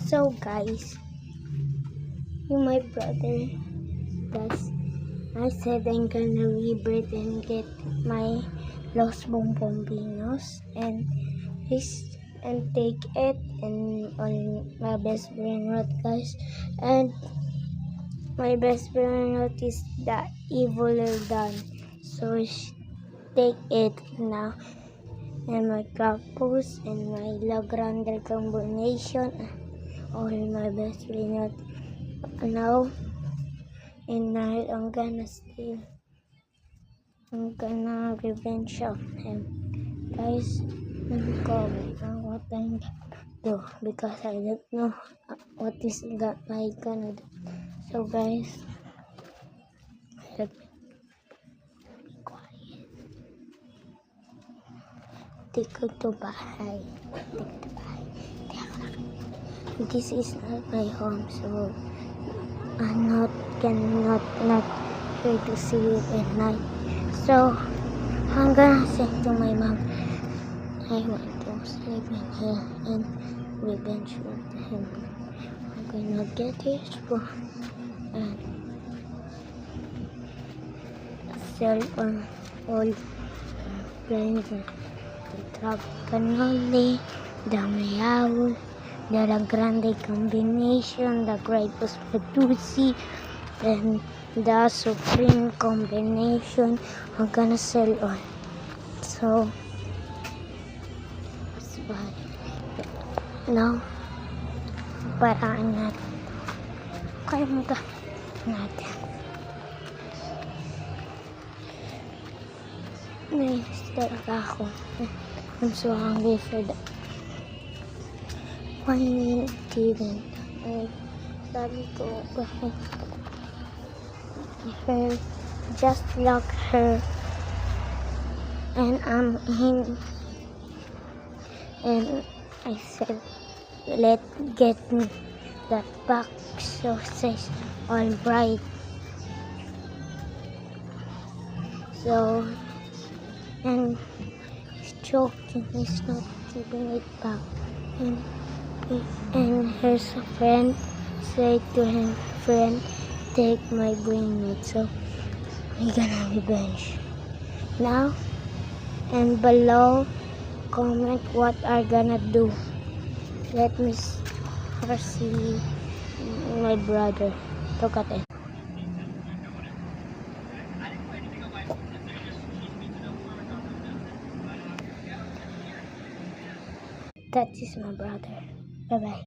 So guys, my brother does. I said I'm gonna rebirth and get my Los Bombombinos and take it and on my best friend wrote, guys, and my best friend wrote is the evil done, so take it now. And my Cactus and my La Grande combination, all my best friend now. And now I'm gonna revenge of him. Guys, comment on what I'm gonna do because I don't know what is that I gonna do. So guys, let me be quiet. Dito to bahay. This is not my home, so I'm cannot try to see it at night. So I'm gonna say to my mom, I want to sleep in here and revenge with him. I'm gonna get his food and sell on all friends, the Trap Canoli, the Mayao, the La Grande combination, the Grapes Medusi, and the Supreme combination. I'm gonna sell on. So that's why now paraan natin. Kaya mo ka natin. Nice talaga ako. I'm so hungry for that. Why didn't I? Sabi ko, her, just like her, and and I said, get me that box sausage all bright. So, and he's joking, he's not giving it back. And her friend said to him, friend, take my brain meat. So we're gonna revenge now. And below, comment what are gonna do. Let me see my brother. Look at it. That is my brother. Bye bye.